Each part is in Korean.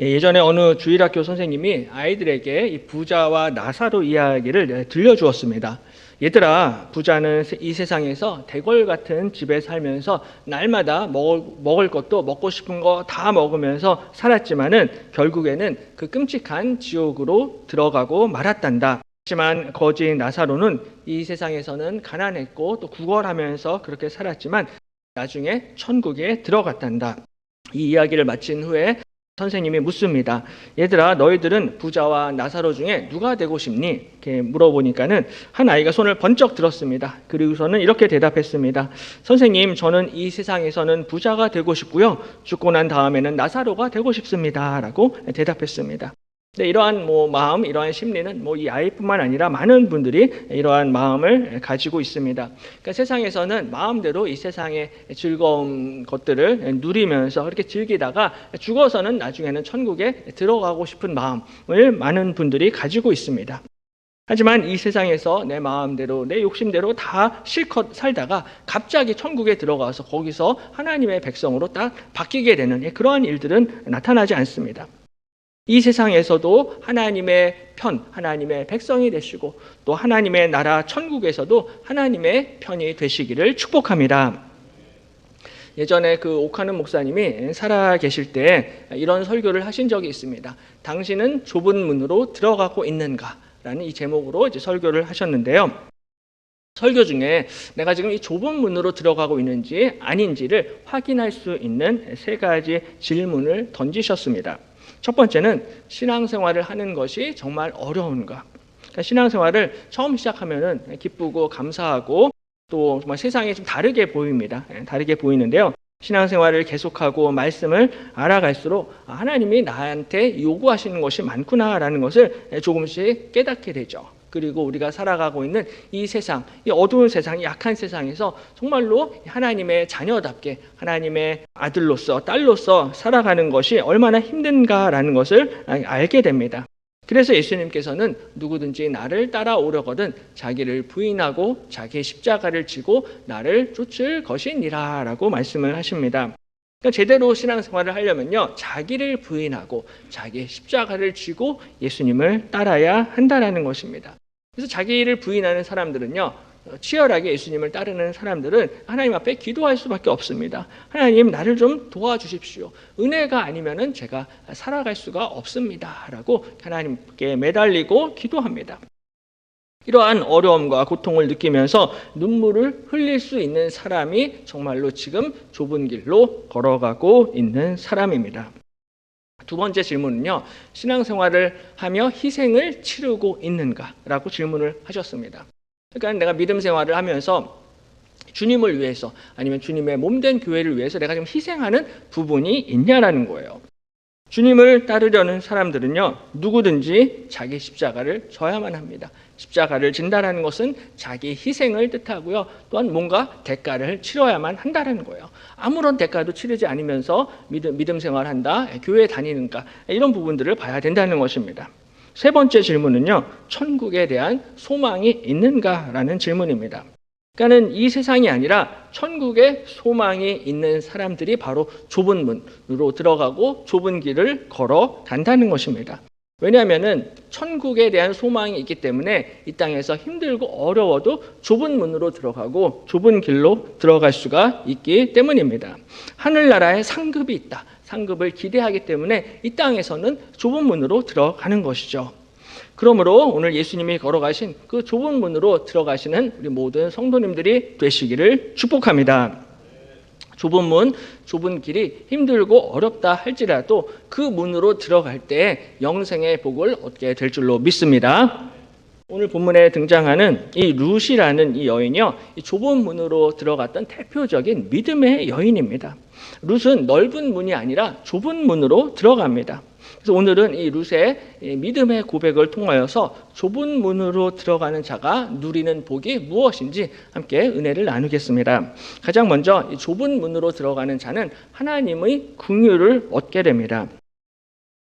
예전에 어느 주일학교 선생님이 아이들에게 이 부자와 나사로 이야기를 들려주었습니다. 얘들아, 부자는 이 세상에서 대궐 같은 집에 살면서 날마다 먹을 것도 먹고 싶은 거 다 먹으면서 살았지만은 결국에는 그 끔찍한 지옥으로 들어가고 말았단다. 하지만 거지 나사로는 이 세상에서는 가난했고 또 구걸하면서 그렇게 살았지만 나중에 천국에 들어갔단다. 이 이야기를 마친 후에 선생님이 묻습니다. 얘들아, 너희들은 부자와 나사로 중에 누가 되고 싶니? 이렇게 물어보니까는 한 아이가 손을 번쩍 들었습니다. 그리고서는 이렇게 대답했습니다. 선생님, 저는 이 세상에서는 부자가 되고 싶고요. 죽고 난 다음에는 나사로가 되고 싶습니다. 라고 대답했습니다. 이러한 마음, 이러한 심리는 이 아이뿐만 아니라 많은 분들이 이러한 마음을 가지고 있습니다. 그러니까 세상에서는 마음대로 이 세상의 즐거운 것들을 누리면서 그렇게 즐기다가 죽어서는 나중에는 천국에 들어가고 싶은 마음을 많은 분들이 가지고 있습니다. 하지만 이 세상에서 내 마음대로, 내 욕심대로 다 실컷 살다가 갑자기 천국에 들어가서 거기서 하나님의 백성으로 딱 바뀌게 되는 그러한 일들은 나타나지 않습니다. 이 세상에서도 하나님의 편, 하나님의 백성이 되시고 또 하나님의 나라 천국에서도 하나님의 편이 되시기를 축복합니다. 예전에 그 옥하는 목사님이 살아 계실 때 이런 설교를 하신 적이 있습니다. 당신은 좁은 문으로 들어가고 있는가? 라는 이 제목으로 이제 설교를 하셨는데요. 설교 중에 내가 지금 이 좁은 문으로 들어가고 있는지 아닌지를 확인할 수 있는 세 가지 질문을 던지셨습니다. 첫 번째는 신앙생활을 하는 것이 정말 어려운가? 그러니까 신앙생활을 처음 시작하면은 기쁘고 감사하고 또 정말 세상이 좀 다르게 보입니다. 다르게 보이는데요. 신앙생활을 계속하고 말씀을 알아갈수록 하나님이 나한테 요구하시는 것이 많구나라는 것을 조금씩 깨닫게 되죠. 그리고 우리가 살아가고 있는 이 세상, 이 어두운 세상, 이 약한 세상에서 정말로 하나님의 자녀답게 하나님의 아들로서 딸로서 살아가는 것이 얼마나 힘든가라는 것을 알게 됩니다. 그래서 예수님께서는 누구든지 나를 따라오려거든 자기를 부인하고 자기의 십자가를 지고 나를 쫓을 것이니라 라고 말씀을 하십니다. 그러니까 제대로 신앙생활을 하려면요, 자기를 부인하고 자기의 십자가를 쥐고 예수님을 따라야 한다라는 것입니다. 그래서 자기를 부인하는 사람들은요, 치열하게 예수님을 따르는 사람들은 하나님 앞에 기도할 수밖에 없습니다. 하나님, 나를 좀 도와주십시오. 은혜가 아니면은 제가 살아갈 수가 없습니다. 라고 하나님께 매달리고 기도합니다. 이러한 어려움과 고통을 느끼면서 눈물을 흘릴 수 있는 사람이 정말로 지금 좁은 길로 걸어가고 있는 사람입니다. 두 번째 질문은요, 신앙생활을 하며 희생을 치르고 있는가라고 질문을 하셨습니다. 그러니까 내가 믿음 생활을 하면서 주님을 위해서 아니면 주님의 몸된 교회를 위해서 내가 좀 희생하는 부분이 있냐라는 거예요. 주님을 따르려는 사람들은요, 누구든지 자기 십자가를 져야만 합니다. 십자가를 진다라는 것은 자기 희생을 뜻하고요, 또한 뭔가 대가를 치러야만 한다는 거예요. 아무런 대가도 치르지 않으면서 믿음 생활한다, 교회 다니는가, 이런 부분들을 봐야 된다는 것입니다. 세 번째 질문은요, 천국에 대한 소망이 있는가라는 질문입니다. 그러니까는 이 세상이 아니라 천국에 소망이 있는 사람들이 바로 좁은 문으로 들어가고 좁은 길을 걸어간다는 것입니다. 왜냐하면은 천국에 대한 소망이 있기 때문에 이 땅에서 힘들고 어려워도 좁은 문으로 들어가고 좁은 길로 들어갈 수가 있기 때문입니다. 하늘나라에 상급이 있다. 상급을 기대하기 때문에 이 땅에서는 좁은 문으로 들어가는 것이죠. 그러므로 오늘 예수님이 걸어가신 그 좁은 문으로 들어가시는 우리 모든 성도님들이 되시기를 축복합니다. 좁은 문, 좁은 길이 힘들고 어렵다 할지라도 그 문으로 들어갈 때 영생의 복을 얻게 될 줄로 믿습니다. 오늘 본문에 등장하는 이 룻이라는 이 여인이요, 이 좁은 문으로 들어갔던 대표적인 믿음의 여인입니다. 룻은 넓은 문이 아니라 좁은 문으로 들어갑니다. 그래서 오늘은 이 룻의 믿음의 고백을 통하여서 좁은 문으로 들어가는 자가 누리는 복이 무엇인지 함께 은혜를 나누겠습니다. 가장 먼저 이 좁은 문으로 들어가는 자는 하나님의 긍휼을 얻게 됩니다.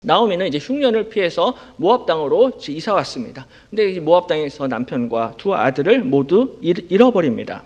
나오미는 이제 흉년을 피해서 모압 땅으로 이사 왔습니다. 근데 모압 땅에서 남편과 두 아들을 모두 잃어버립니다.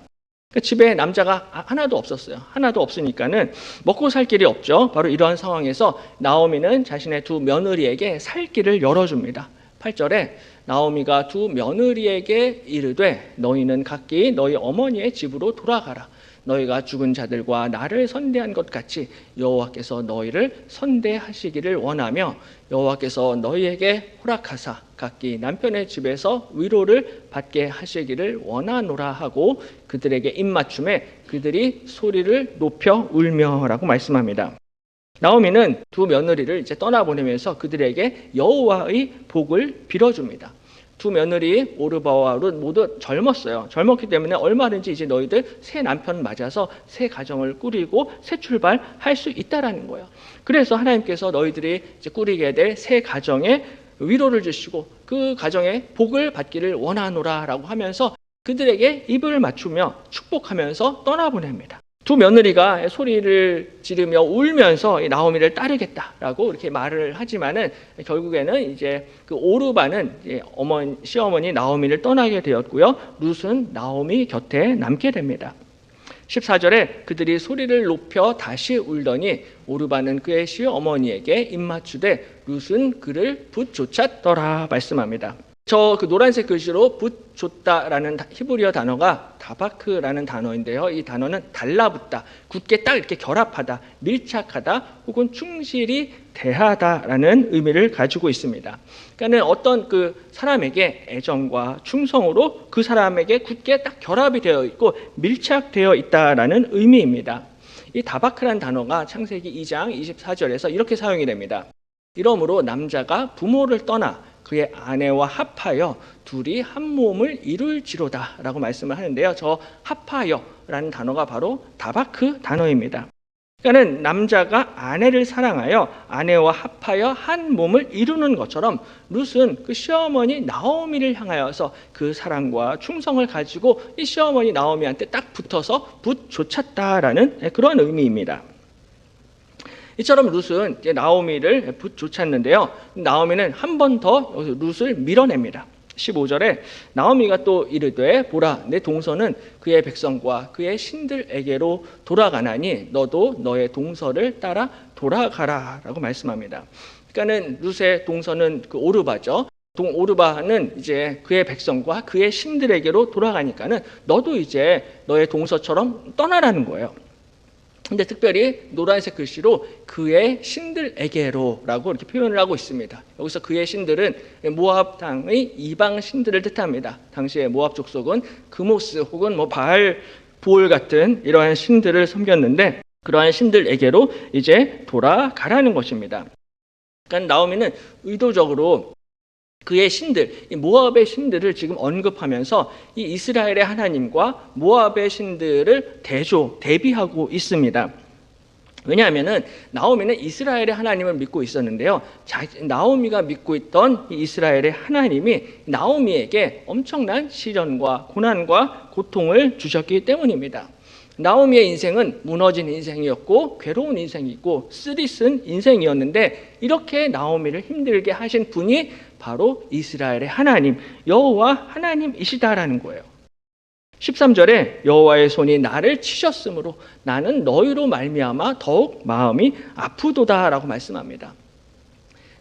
집에 남자가 하나도 없었어요. 하나도 없으니까는 먹고 살 길이 없죠. 바로 이러한 상황에서 나오미는 자신의 두 며느리에게 살 길을 열어줍니다. 8절에 나오미가 두 며느리에게 이르되 너희는 각기 너희 어머니의 집으로 돌아가라. 너희가 죽은 자들과 나를 선대한 것 같이 여호와께서 너희를 선대하시기를 원하며 여호와께서 너희에게 허락하사 각기 남편의 집에서 위로를 받게 하시기를 원하노라 하고 그들에게 입맞춤에 그들이 소리를 높여 울며라고 말씀합니다. 나오미는 두 며느리를 이제 떠나보내면서 그들에게 여호와의 복을 빌어줍니다. 두 며느리 오르바와 룻 모두 젊었어요. 젊었기 때문에 얼마든지 이제 너희들 새 남편 맞아서 새 가정을 꾸리고 새 출발할 수 있다라는 거예요. 그래서 하나님께서 너희들이 이제 꾸리게 될 새 가정에 위로를 주시고 그 가정에 복을 받기를 원하노라라고 하면서 그들에게 입을 맞추며 축복하면서 떠나보냅니다. 두 며느리가 소리를 지르며 울면서 나오미를 따르겠다라고 이렇게 말을 하지만은 결국에는 이제 그 오르바는 시어머니 나오미를 떠나게 되었고요. 룻은 나오미 곁에 남게 됩니다. 14절에 그들이 소리를 높여 다시 울더니 오르바는 그의 시어머니에게 입맞추되 룻은 그를 붙조찼더라 말씀합니다. 저 그 노란색 글씨로 붙줬다라는 히브리어 단어가 다바크라는 단어인데요. 이 단어는 달라붙다, 굳게 딱 이렇게 결합하다, 밀착하다, 혹은 충실히 대하다라는 의미를 가지고 있습니다. 그러니까는 어떤 그 사람에게 애정과 충성으로 그 사람에게 굳게 딱 결합이 되어 있고 밀착되어 있다라는 의미입니다. 이 다바크라는 단어가 창세기 2장 24절에서 이렇게 사용이 됩니다. 이러므로 남자가 부모를 떠나 그의 아내와 합하여 둘이 한 몸을 이룰지로다 라고 말씀을 하는데요. 저 합하여라는 단어가 바로 다바크 단어입니다. 그러니까 남자가 아내를 사랑하여 아내와 합하여 한 몸을 이루는 것처럼 룻은 그 시어머니 나오미를 향하여서 그 사랑과 충성을 가지고 이 시어머니 나오미한테 딱 붙어서 붙조찼다라는 그런 의미입니다. 이처럼 룻은 이제 나오미를 붙조찼는데요. 나오미는 한 번 더 룻을 밀어냅니다. 15절에 나오미가 또 이르되 보라 내 동서는 그의 백성과 그의 신들에게로 돌아가나니 너도 너의 동서를 따라 돌아가라 라고 말씀합니다. 그러니까는 룻의 동서는 그 오르바죠. 오르바는 이제 그의 백성과 그의 신들에게로 돌아가니까는 너도 이제 너의 동서처럼 떠나라는 거예요. 근데 특별히 노란색 글씨로 그의 신들에게로라고 이렇게 표현을 하고 있습니다. 여기서 그의 신들은 모압 땅의 이방 신들을 뜻합니다. 당시에 모압 족속은 그모스 혹은 바알 보올 같은 이러한 신들을 섬겼는데 그러한 신들에게로 이제 돌아가라는 것입니다. 그러니까 나오미는 의도적으로 그의 신들, 이 모압의 신들을 지금 언급하면서 이 이스라엘의 하나님과 모압의 신들을 대비하고 있습니다. 왜냐하면은 나오미는 이스라엘의 하나님을 믿고 있었는데요. 나오미가 믿고 있던 이 이스라엘의 하나님이 나오미에게 엄청난 시련과 고난과 고통을 주셨기 때문입니다. 나오미의 인생은 무너진 인생이었고 괴로운 인생이고 쓰디쓴 인생이었는데 이렇게 나오미를 힘들게 하신 분이 바로 이스라엘의 하나님 여호와 하나님이시다라는 거예요. 13절에 여호와의 손이 나를 치셨으므로 나는 너희로 말미암아 더욱 마음이 아프도다라고 말씀합니다.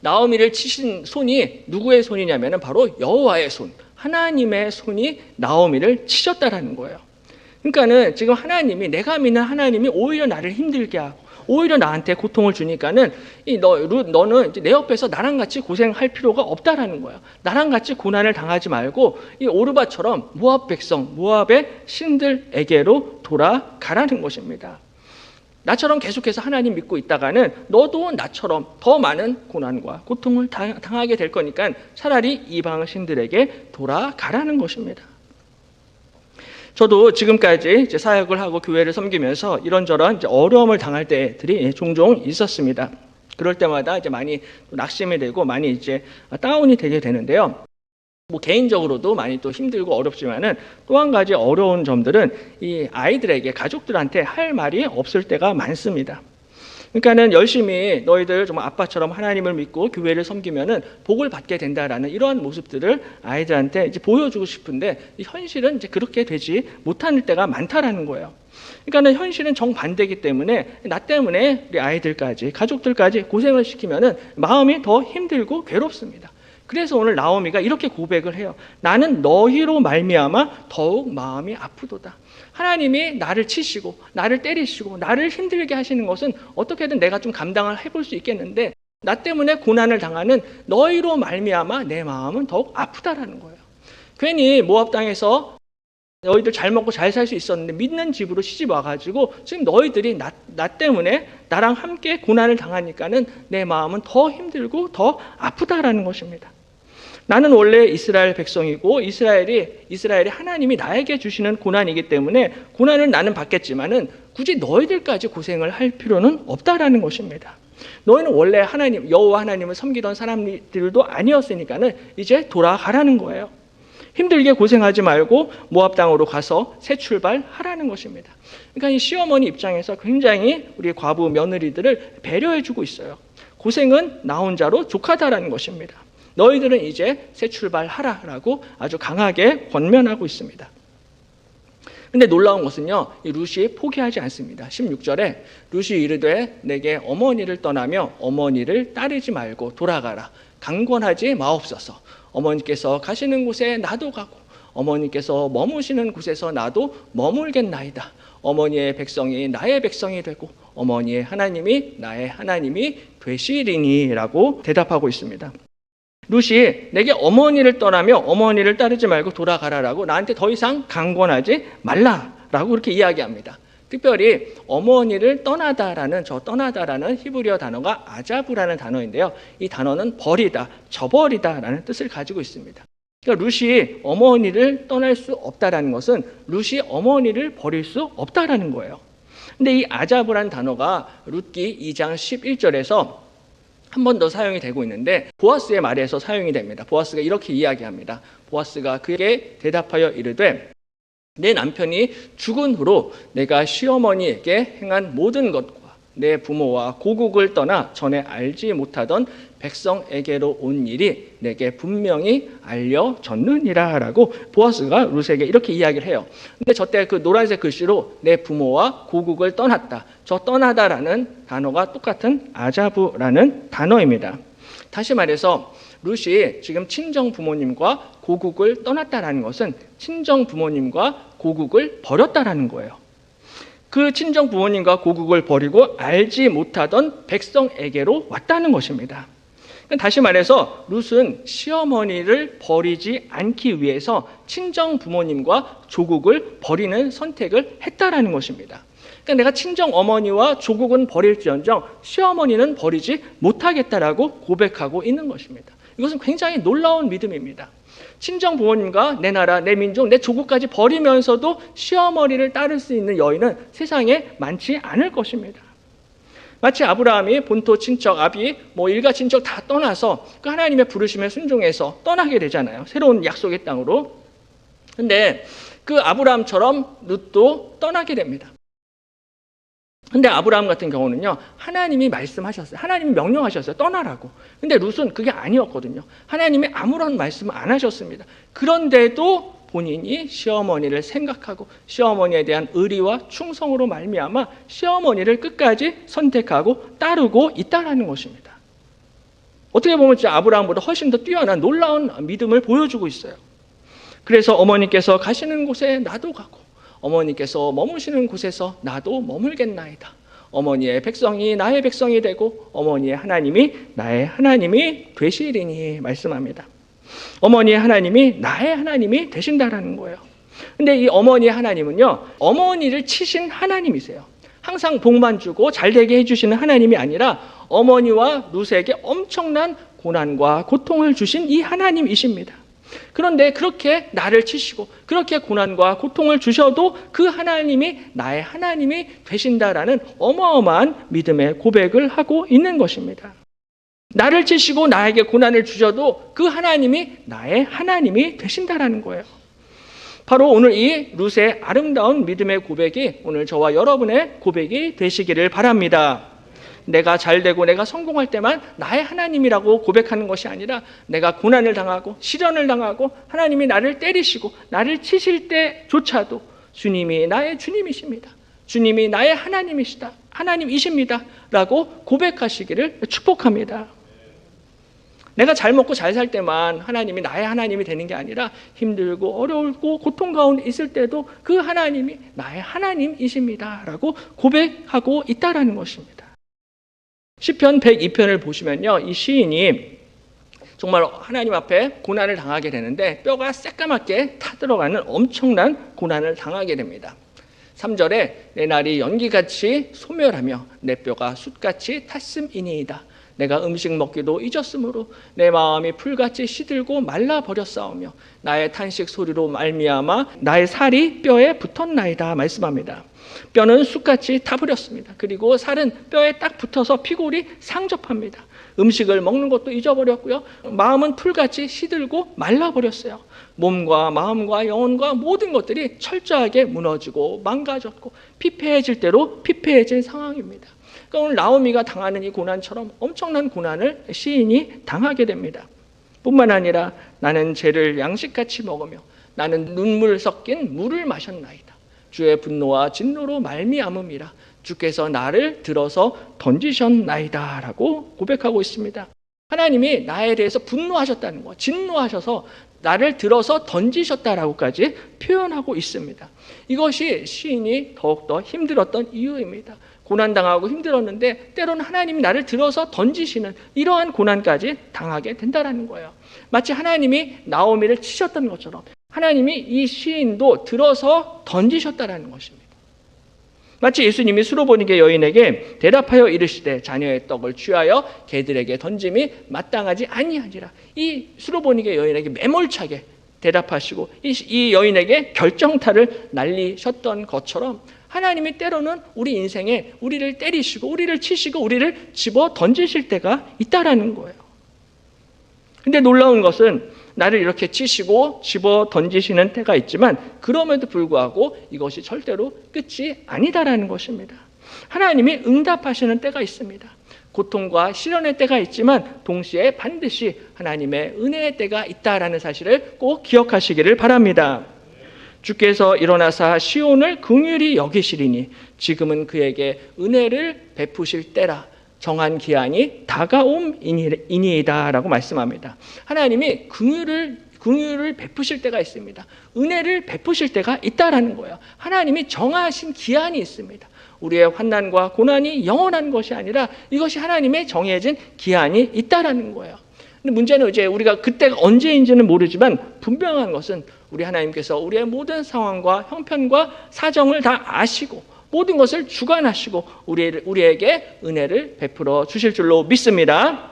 나오미를 치신 손이 누구의 손이냐면 바로 여호와의 손, 하나님의 손이 나오미를 치셨다라는 거예요. 그러니까는 지금 하나님이 내가 믿는 하나님이 오히려 나를 힘들게 하고 오히려 나한테 고통을 주니까는 너는 이제 내 옆에서 나랑 같이 고생할 필요가 없다라는 거예요. 나랑 같이 고난을 당하지 말고 이 오르바처럼 모압 백성, 모압의 신들에게로 돌아가라는 것입니다. 나처럼 계속해서 하나님 믿고 있다가는 너도 나처럼 더 많은 고난과 고통을 당하게 될 거니까 차라리 이방 신들에게 돌아가라는 것입니다. 저도 지금까지 이제 사역을 하고 교회를 섬기면서 이런저런 이제 어려움을 당할 때들이 종종 있었습니다. 그럴 때마다 이제 많이 낙심이 되고 많이 이제 다운이 되게 되는데요. 개인적으로도 많이 또 힘들고 어렵지만은 또 한 가지 어려운 점들은 이 아이들에게 가족들한테 할 말이 없을 때가 많습니다. 그러니까는 열심히 너희들 정말 아빠처럼 하나님을 믿고 교회를 섬기면은 복을 받게 된다라는 이러한 모습들을 아이들한테 이제 보여주고 싶은데 현실은 이제 그렇게 되지 못하는 때가 많다라는 거예요. 그러니까는 현실은 정반대이기 때문에 나 때문에 우리 아이들까지 가족들까지 고생을 시키면은 마음이 더 힘들고 괴롭습니다. 그래서 오늘 나오미가 이렇게 고백을 해요. 나는 너희로 말미암아 더욱 마음이 아프도다. 하나님이 나를 치시고 나를 때리시고 나를 힘들게 하시는 것은 어떻게든 내가 좀 감당을 해볼 수 있겠는데 나 때문에 고난을 당하는 너희로 말미암아 내 마음은 더욱 아프다라는 거예요. 괜히 모압 땅에서 너희들 잘 먹고 잘 살 수 있었는데 믿는 집으로 시집 와가지고 지금 너희들이 나 때문에 나랑 함께 고난을 당하니까는 내 마음은 더 힘들고 더 아프다라는 것입니다. 나는 원래 이스라엘 백성이고 이스라엘이 하나님이 나에게 주시는 고난이기 때문에 고난을 나는 받겠지만은 굳이 너희들까지 고생을 할 필요는 없다라는 것입니다. 너희는 원래 하나님 여호와 하나님을 섬기던 사람들도 아니었으니까는 이제 돌아가라는 거예요. 힘들게 고생하지 말고 모압 땅으로 가서 새 출발하라는 것입니다. 그러니까 이 시어머니 입장에서 굉장히 우리 과부 며느리들을 배려해주고 있어요. 고생은 나 혼자로 족하다라는 것입니다. 너희들은 이제 새 출발하라라고 아주 강하게 권면하고 있습니다. 근데 놀라운 것은요, 이 룻이 포기하지 않습니다. 16절에 룻이 이르되 내게 어머니를 떠나며 어머니를 따르지 말고 돌아가라. 강권하지 마옵소서. 어머니께서 가시는 곳에 나도 가고 어머니께서 머무시는 곳에서 나도 머물겠나이다. 어머니의 백성이 나의 백성이 되고 어머니의 하나님이 나의 하나님이 되시리니라고 대답하고 있습니다. 룻이 내게 어머니를 떠나며 어머니를 따르지 말고 돌아가라라고 나한테 더 이상 강권하지 말라라고 그렇게 이야기합니다. 특별히 어머니를 떠나다라는 히브리어 단어가 아자브라는 단어인데요. 이 단어는 버리다, 저버리다라는 뜻을 가지고 있습니다. 그러니까 룻이 어머니를 떠날 수 없다라는 것은 룻이 어머니를 버릴 수 없다라는 거예요. 근데 이 아자브라는 단어가 룻기 2장 11절에서 한 번 더 사용이 되고 있는데 보아스의 말에서 사용이 됩니다. 보아스가 이렇게 이야기합니다. 보아스가 그에게 대답하여 이르되 내 남편이 죽은 후로 내가 시어머니에게 행한 모든 것과 내 부모와 고국을 떠나 전에 알지 못하던 백성에게로 온 일이 내게 분명히 알려졌느니라 라고 보아스가 룻에게 이렇게 이야기를 해요. 근데 저때 그 노란색 글씨로 내 부모와 고국을 떠났다. 저 떠나다라는 단어가 똑같은 아자브라는 단어입니다. 다시 말해서 룻이 지금 친정 부모님과 고국을 떠났다라는 것은 친정 부모님과 고국을 버렸다라는 거예요. 그 친정 부모님과 고국을 버리고 알지 못하던 백성에게로 왔다는 것입니다. 다시 말해서 룻은 시어머니를 버리지 않기 위해서 친정 부모님과 조국을 버리는 선택을 했다라는 것입니다. 그러니까 내가 친정 어머니와 조국은 버릴지언정 시어머니는 버리지 못하겠다라고 고백하고 있는 것입니다. 이것은 굉장히 놀라운 믿음입니다. 친정 부모님과 내 나라, 내 민족, 내 조국까지 버리면서도 시어머니를 따를 수 있는 여인은 세상에 많지 않을 것입니다. 마치 아브라함이 본토 친척, 아비, 일가 친척 다 떠나서 그 하나님의 부르심에 순종해서 떠나게 되잖아요. 새로운 약속의 땅으로. 근데 그 아브라함처럼 룻도 떠나게 됩니다. 근데 아브라함 같은 경우는요, 하나님이 말씀하셨어요. 하나님이 명령하셨어요. 떠나라고. 근데 룻은 그게 아니었거든요. 하나님이 아무런 말씀을 안 하셨습니다. 그런데도 본인이 시어머니를 생각하고 시어머니에 대한 의리와 충성으로 말미암아 시어머니를 끝까지 선택하고 따르고 있다라는 것입니다. 어떻게 보면 진짜 아브라함보다 훨씬 더 뛰어난 놀라운 믿음을 보여주고 있어요. 그래서 어머니께서 가시는 곳에 나도 가고 어머니께서 머무시는 곳에서 나도 머물겠나이다. 어머니의 백성이 나의 백성이 되고 어머니의 하나님이 나의 하나님이 되시리니 말씀합니다. 어머니의 하나님이 나의 하나님이 되신다라는 거예요. 근데 이 어머니의 하나님은요, 어머니를 치신 하나님이세요. 항상 복만 주고 잘되게 해주시는 하나님이 아니라 어머니와 룻에게 엄청난 고난과 고통을 주신 이 하나님이십니다. 그런데 그렇게 나를 치시고 그렇게 고난과 고통을 주셔도 그 하나님이 나의 하나님이 되신다라는 어마어마한 믿음의 고백을 하고 있는 것입니다. 나를 치시고 나에게 고난을 주셔도 그 하나님이 나의 하나님이 되신다라는 거예요. 바로 오늘 이 룻의 아름다운 믿음의 고백이 오늘 저와 여러분의 고백이 되시기를 바랍니다. 내가 잘되고 내가 성공할 때만 나의 하나님이라고 고백하는 것이 아니라 내가 고난을 당하고 시련을 당하고 하나님이 나를 때리시고 나를 치실 때조차도 주님이 나의 주님이십니다. 주님이 나의 하나님이십니다. 라고 고백하시기를 축복합니다. 내가 잘 먹고 잘 살 때만 하나님이 나의 하나님이 되는 게 아니라 힘들고 어려울고 고통 가운데 있을 때도 그 하나님이 나의 하나님이십니다. 라고 고백하고 있다라는 것입니다. 시편 102편을 보시면요, 이 시인이 정말 하나님 앞에 고난을 당하게 되는데 뼈가 새까맣게 타들어가는 엄청난 고난을 당하게 됩니다. 3절에 내 날이 연기같이 소멸하며 내 뼈가 숯같이 탔음이니이다. 내가 음식 먹기도 잊었으므로 내 마음이 풀같이 시들고 말라버렸사오며 나의 탄식 소리로 말미암아 나의 살이 뼈에 붙었나이다 말씀합니다. 뼈는 숯같이 타버렸습니다. 그리고 살은 뼈에 딱 붙어서 피골이 상접합니다. 음식을 먹는 것도 잊어버렸고요. 마음은 풀같이 시들고 말라버렸어요. 몸과 마음과 영혼과 모든 것들이 철저하게 무너지고 망가졌고 피폐해질 대로 피폐해진 상황입니다. 그러니까 오늘 나오미가 당하는 이 고난처럼 엄청난 고난을 시인이 당하게 됩니다. 뿐만 아니라 나는 죄를 양식같이 먹으며 나는 눈물 섞인 물을 마셨나이다. 주의 분노와 진노로 말미암음이라 주께서 나를 들어서 던지셨나이다 라고 고백하고 있습니다. 하나님이 나에 대해서 분노하셨다는 거, 진노하셔서 나를 들어서 던지셨다라고까지 표현하고 있습니다. 이것이 시인이 더욱더 힘들었던 이유입니다. 고난당하고 힘들었는데 때로는 하나님이 나를 들어서 던지시는 이러한 고난까지 당하게 된다는 거예요. 마치 하나님이 나오미를 치셨던 것처럼 하나님이 이 시인도 들어서 던지셨다는 것입니다. 마치 예수님이 수로보니게 여인에게 대답하여 이르시되 자녀의 떡을 취하여 개들에게 던짐이 마땅하지 아니하니라. 이 수로보니게 여인에게 매몰차게 대답하시고 이 여인에게 결정타를 날리셨던 것처럼 하나님이 때로는 우리 인생에 우리를 때리시고 우리를 치시고 우리를 집어 던지실 때가 있다라는 거예요. 근데 놀라운 것은 나를 이렇게 치시고 집어 던지시는 때가 있지만 그럼에도 불구하고 이것이 절대로 끝이 아니다라는 것입니다. 하나님이 응답하시는 때가 있습니다. 고통과 시련의 때가 있지만 동시에 반드시 하나님의 은혜의 때가 있다라는 사실을 꼭 기억하시기를 바랍니다. 주께서 일어나사 시온을 긍휼히 여기시리니 지금은 그에게 은혜를 베푸실 때라. 정한 기한이 다가옴이니이다 라고 말씀합니다. 하나님이 긍휼을 베푸실 때가 있습니다. 은혜를 베푸실 때가 있다라는 거예요. 하나님이 정하신 기한이 있습니다. 우리의 환난과 고난이 영원한 것이 아니라 이것이 하나님의 정해진 기한이 있다라는 거예요. 근데 문제는 이제 우리가 그때가 언제인지는 모르지만 분명한 것은 우리 하나님께서 우리의 모든 상황과 형편과 사정을 다 아시고 모든 것을 주관하시고 우리에게 은혜를 베풀어 주실 줄로 믿습니다.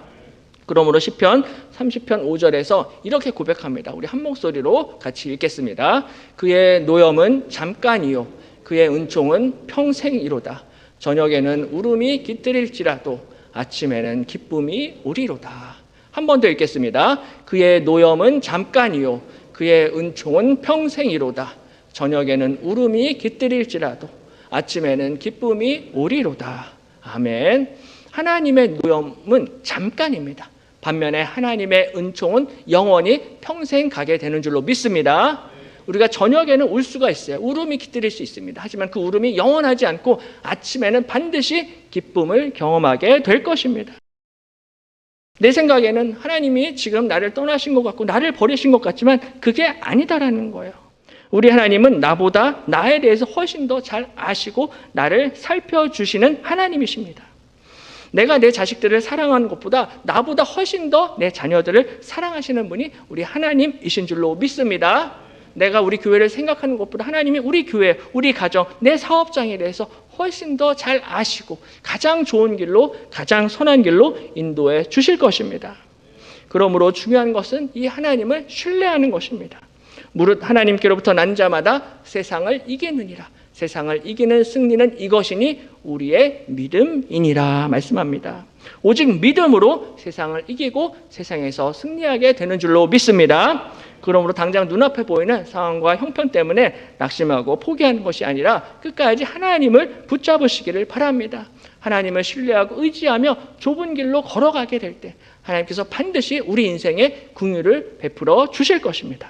그러므로 시편 30편 5절에서 이렇게 고백합니다. 우리 한 목소리로 같이 읽겠습니다. 그의 노염은 잠깐이요 그의 은총은 평생이로다. 저녁에는 울음이 깃들일지라도 아침에는 기쁨이 오리로다. 한 번 더 읽겠습니다. 그의 노염은 잠깐이요 그의 은총은 평생이로다. 저녁에는 울음이 깃들일지라도 아침에는 기쁨이 오리로다. 아멘. 하나님의 노염은 잠깐입니다. 반면에 하나님의 은총은 영원히 평생 가게 되는 줄로 믿습니다. 우리가 저녁에는 울 수가 있어요. 울음이 깃들일 수 있습니다. 하지만 그 울음이 영원하지 않고 아침에는 반드시 기쁨을 경험하게 될 것입니다. 내 생각에는 하나님이 지금 나를 떠나신 것 같고 나를 버리신 것 같지만 그게 아니다라는 거예요. 우리 하나님은 나보다 나에 대해서 훨씬 더 잘 아시고 나를 살펴주시는 하나님이십니다. 내가 내 자식들을 사랑하는 것보다 나보다 훨씬 더 내 자녀들을 사랑하시는 분이 우리 하나님이신 줄로 믿습니다. 내가 우리 교회를 생각하는 것보다 하나님이 우리 교회, 우리 가정, 내 사업장에 대해서 훨씬 더 잘 아시고 가장 좋은 길로, 가장 선한 길로 인도해 주실 것입니다. 그러므로 중요한 것은 이 하나님을 신뢰하는 것입니다. 무릇 하나님께로부터 난 자마다 세상을 이기느니라. 세상을 이기는 승리는 이것이니 우리의 믿음이니라 말씀합니다. 오직 믿음으로 세상을 이기고 세상에서 승리하게 되는 줄로 믿습니다. 그러므로 당장 눈앞에 보이는 상황과 형편 때문에 낙심하고 포기하는 것이 아니라 끝까지 하나님을 붙잡으시기를 바랍니다. 하나님을 신뢰하고 의지하며 좁은 길로 걸어가게 될 때 하나님께서 반드시 우리 인생에 긍휼을 베풀어 주실 것입니다.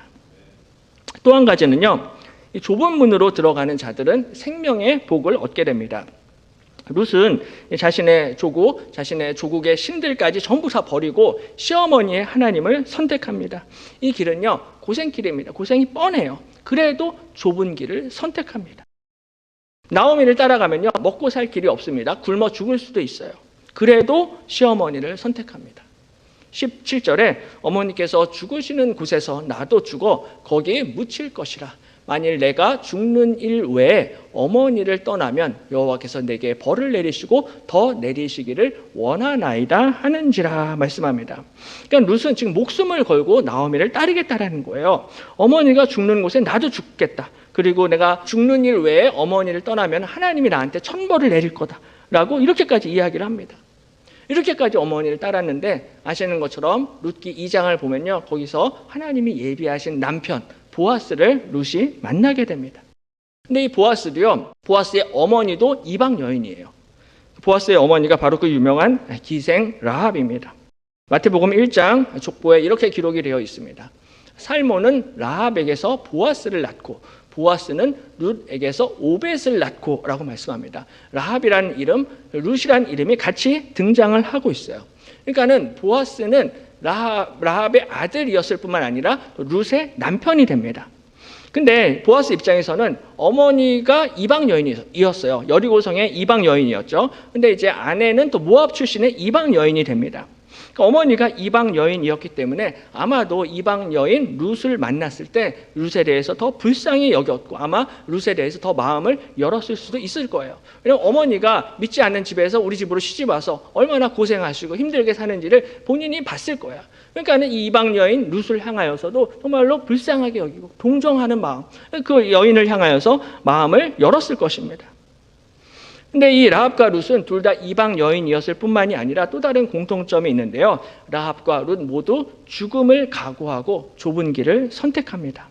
또 한 가지는요, 이 좁은 문으로 들어가는 자들은 생명의 복을 얻게 됩니다. 룻은 자신의 조국의 신들까지 전부 다 버리고 시어머니의 하나님을 선택합니다. 이 길은요, 고생길입니다. 고생이 뻔해요. 그래도 좁은 길을 선택합니다. 나오미를 따라가면요, 먹고 살 길이 없습니다. 굶어 죽을 수도 있어요. 그래도 시어머니를 선택합니다. 17절에 어머니께서 죽으시는 곳에서 나도 죽어 거기에 묻힐 것이라. 만일 내가 죽는 일 외에 어머니를 떠나면 여호와께서 내게 벌을 내리시고 더 내리시기를 원하나이다 하는지라 말씀합니다. 그러니까 룻은 지금 목숨을 걸고 나오미를 따르겠다라는 거예요. 어머니가 죽는 곳에 나도 죽겠다. 그리고 내가 죽는 일 외에 어머니를 떠나면 하나님이 나한테 천벌을 내릴 거다라고 이렇게까지 이야기를 합니다. 이렇게까지 어머니를 따랐는데 아시는 것처럼 룻기 2장을 보면요, 거기서 하나님이 예비하신 남편 보아스를 룻이 만나게 됩니다. 근데 이 보아스도요, 보아스의 어머니도 이방 여인이에요. 보아스의 어머니가 바로 그 유명한 기생 라합입니다. 마태복음 1장 족보에 이렇게 기록이 되어 있습니다. 살몬은 라합에게서 보아스를 낳고 보아스는 룻에게서 오벳을 낳고 라고 말씀합니다. 라합이라는 이름, 룻이라는 이름이 같이 등장을 하고 있어요. 그러니까는 보아스는 라합의 아들이었을 뿐만 아니라 룻의 남편이 됩니다. 근데 보아스 입장에서는 어머니가 이방 여인이었어요. 여리고성의 이방 여인이었죠. 근데 이제 아내는 또 모압 출신의 이방 여인이 됩니다. 그러니까 어머니가 이방 여인이었기 때문에 아마도 이방 여인 룻을 만났을 때 룻에 대해서 더 불쌍히 여겼고 아마 룻에 대해서 더 마음을 열었을 수도 있을 거예요. 왜냐하면 어머니가 믿지 않는 집에서 우리 집으로 시집 와서 얼마나 고생하시고 힘들게 사는지를 본인이 봤을 거예요. 그러니까 이 이방 여인 룻을 향하여서도 정말로 불쌍하게 여기고 동정하는 마음, 그 여인을 향하여서 마음을 열었을 것입니다. 근데 이 라합과 룻은 둘 다 이방 여인이었을 뿐만이 아니라 또 다른 공통점이 있는데요. 라합과 룻 모두 죽음을 각오하고 좁은 길을 선택합니다.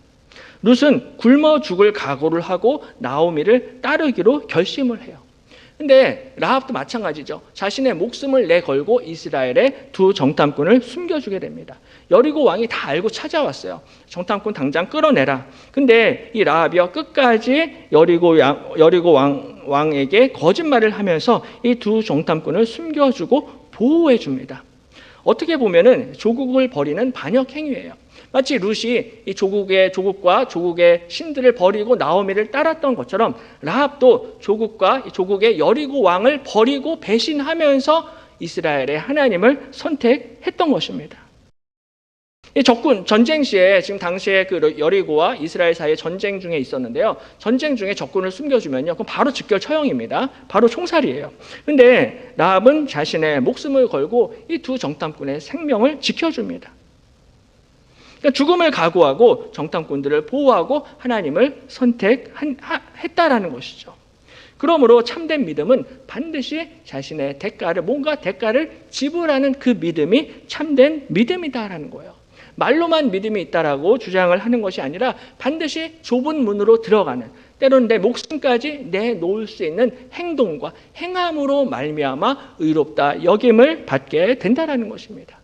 룻은 굶어 죽을 각오를 하고 나오미를 따르기로 결심을 해요. 근데 라합도 마찬가지죠. 자신의 목숨을 내걸고 이스라엘의 두 정탐꾼을 숨겨주게 됩니다. 여리고 왕이 다 알고 찾아왔어요. 정탐꾼 당장 끌어내라. 근데 이 라합이요, 끝까지 여리고 왕에게 거짓말을 하면서 이 두 정탐꾼을 숨겨주고 보호해 줍니다. 어떻게 보면은 조국을 버리는 반역 행위예요. 마치 룻이 이 조국과 조국의 신들을 버리고 나오미를 따랐던 것처럼 라합도 조국의 여리고 왕을 버리고 배신하면서 이스라엘의 하나님을 선택했던 것입니다. 이 전쟁 시에 지금 당시에 그 여리고와 이스라엘 사이에 전쟁 중에 있었는데요. 전쟁 중에 적군을 숨겨주면요, 그럼 바로 즉결 처형입니다. 바로 총살이에요. 근데 라합은 자신의 목숨을 걸고 이 두 정탐꾼의 생명을 지켜줍니다. 그러니까 죽음을 각오하고 정탐꾼들을 보호하고 하나님을 선택했다라는 것이죠. 그러므로 참된 믿음은 반드시 자신의 뭔가 대가를 지불하는 그 믿음이 참된 믿음이다라는 거예요. 말로만 믿음이 있다라고 주장을 하는 것이 아니라 반드시 좁은 문으로 들어가는, 때로는 내 목숨까지 내놓을 수 있는 행동과 행함으로 말미암아 의롭다 여김을 받게 된다라는 것입니다.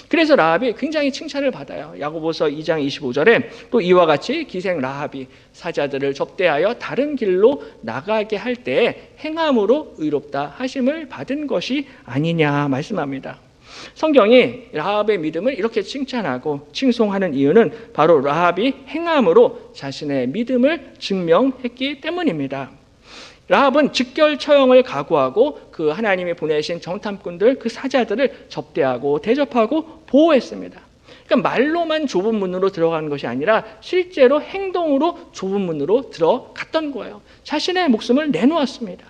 그래서 라합이 굉장히 칭찬을 받아요. 야고보서 2장 25절에 또 이와 같이 기생 라합이 사자들을 접대하여 다른 길로 나가게 할 때에 행함으로 의롭다 하심을 받은 것이 아니냐 말씀합니다. 성경이 라합의 믿음을 이렇게 칭찬하고 칭송하는 이유는 바로 라합이 행함으로 자신의 믿음을 증명했기 때문입니다. 라합은 즉결 처형을 각오하고 그 하나님이 보내신 정탐꾼들, 그 사자들을 접대하고 대접하고 보호했습니다. 그러니까 말로만 좁은 문으로 들어가는 것이 아니라 실제로 행동으로 좁은 문으로 들어갔던 거예요. 자신의 목숨을 내놓았습니다.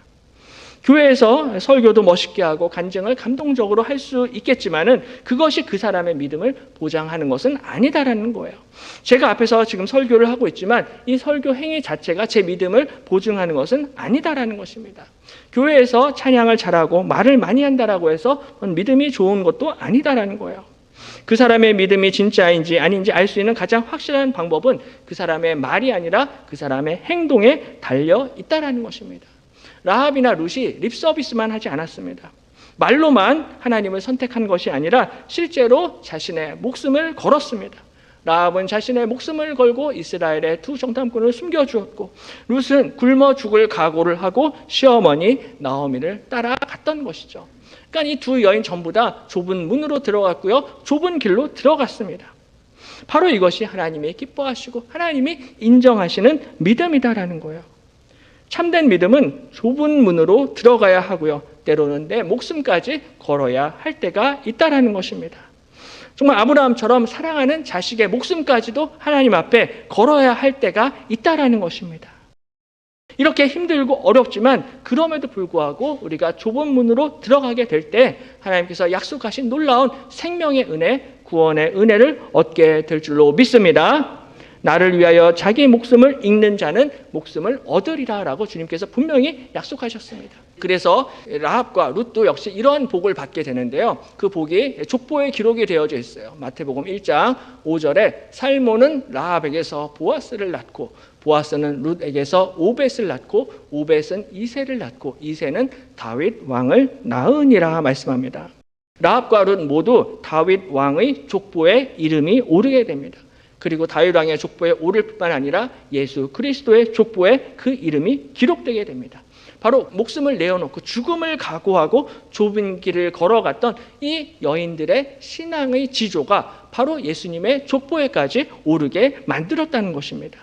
교회에서 설교도 멋있게 하고 간증을 감동적으로 할 수 있겠지만은 그것이 그 사람의 믿음을 보장하는 것은 아니다라는 거예요. 제가 앞에서 지금 설교를 하고 있지만 이 설교 행위 자체가 제 믿음을 보증하는 것은 아니다라는 것입니다. 교회에서 찬양을 잘하고 말을 많이 한다라고 해서 믿음이 좋은 것도 아니다라는 거예요. 그 사람의 믿음이 진짜인지 아닌지 알 수 있는 가장 확실한 방법은 그 사람의 말이 아니라 그 사람의 행동에 달려 있다라는 것입니다. 라합이나 룻이 립서비스만 하지 않았습니다. 말로만 하나님을 선택한 것이 아니라 실제로 자신의 목숨을 걸었습니다. 라합은 자신의 목숨을 걸고 이스라엘의 두 정탐꾼을 숨겨주었고, 룻은 굶어 죽을 각오를 하고 시어머니 나오미를 따라갔던 것이죠. 그러니까 이 두 여인 전부 다 좁은 문으로 들어갔고요, 좁은 길로 들어갔습니다. 바로 이것이 하나님이 기뻐하시고 하나님이 인정하시는 믿음이다라는 거예요. 참된 믿음은 좁은 문으로 들어가야 하고요, 때로는 내 목숨까지 걸어야 할 때가 있다라는 것입니다. 정말 아브라함처럼 사랑하는 자식의 목숨까지도 하나님 앞에 걸어야 할 때가 있다라는 것입니다. 이렇게 힘들고 어렵지만 그럼에도 불구하고 우리가 좁은 문으로 들어가게 될 때 하나님께서 약속하신 놀라운 생명의 은혜, 구원의 은혜를 얻게 될 줄로 믿습니다. 나를 위하여 자기 목숨을 잃는 자는 목숨을 얻으리라 라고 주님께서 분명히 약속하셨습니다. 그래서 라합과 룻도 역시 이러한 복을 받게 되는데요, 그 복이 족보에 기록이 되어져 있어요. 마태복음 1장 5절에 살모는 라합에게서 보아스를 낳고, 보아스는 룻에게서 오벳을 낳고, 오벳은 이새를 낳고, 이새는 다윗 왕을 낳으니라 말씀합니다. 라합과 룻 모두 다윗 왕의 족보에 이름이 오르게 됩니다. 그리고 다윗 왕의 족보에 오를 뿐만 아니라 예수 그리스도의 족보에 그 이름이 기록되게 됩니다. 바로 목숨을 내어놓고 죽음을 각오하고 좁은 길을 걸어갔던 이 여인들의 신앙의 지조가 바로 예수님의 족보에까지 오르게 만들었다는 것입니다.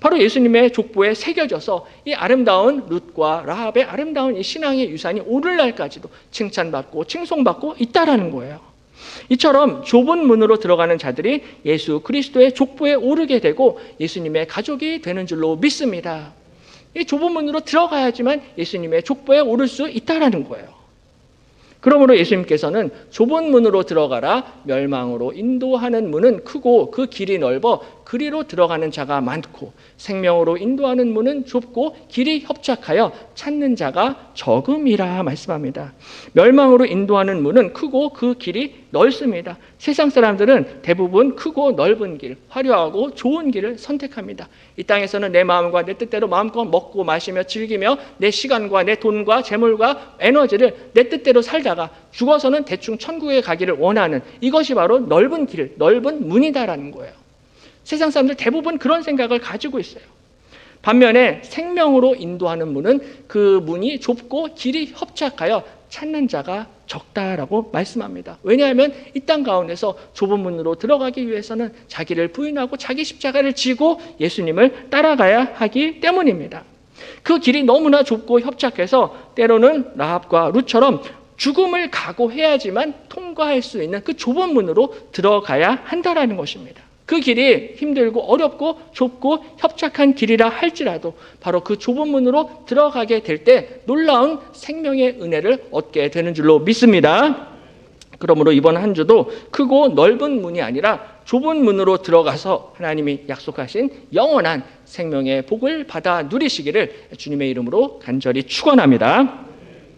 바로 예수님의 족보에 새겨져서 이 아름다운 룻과 라합의 아름다운 이 신앙의 유산이 오늘날까지도 칭찬받고 칭송받고 있다라는 거예요. 이처럼 좁은 문으로 들어가는 자들이 예수 그리스도의 족보에 오르게 되고 예수님의 가족이 되는 줄로 믿습니다. 이 좁은 문으로 들어가야지만 예수님의 족보에 오를 수 있다라는 거예요. 그러므로 예수님께서는 좁은 문으로 들어가라, 멸망으로 인도하는 문은 크고 그 길이 넓어 그리로 들어가는 자가 많고, 생명으로 인도하는 문은 좁고 길이 협착하여 찾는 자가 적음이라 말씀합니다. 멸망으로 인도하는 문은 크고 그 길이 넓습니다. 세상 사람들은 대부분 크고 넓은 길, 화려하고 좋은 길을 선택합니다. 이 땅에서는 내 마음과 내 뜻대로 마음껏 먹고 마시며 즐기며 내 시간과 내 돈과 재물과 에너지를 내 뜻대로 살다가 죽어서는 대충 천국에 가기를 원하는, 이것이 바로 넓은 길, 넓은 문이다라는 거예요. 세상 사람들 대부분 그런 생각을 가지고 있어요. 반면에 생명으로 인도하는 문은 그 문이 좁고 길이 협착하여 찾는 자가 적다라고 말씀합니다. 왜냐하면 이 땅 가운데서 좁은 문으로 들어가기 위해서는 자기를 부인하고 자기 십자가를 지고 예수님을 따라가야 하기 때문입니다. 그 길이 너무나 좁고 협착해서 때로는 라합과 룻처럼 죽음을 각오해야지만 통과할 수 있는 그 좁은 문으로 들어가야 한다라는 것입니다. 그 길이 힘들고 어렵고 좁고 협착한 길이라 할지라도 바로 그 좁은 문으로 들어가게 될 때 놀라운 생명의 은혜를 얻게 되는 줄로 믿습니다. 그러므로 이번 한 주도 크고 넓은 문이 아니라 좁은 문으로 들어가서 하나님이 약속하신 영원한 생명의 복을 받아 누리시기를 주님의 이름으로 간절히 축원합니다.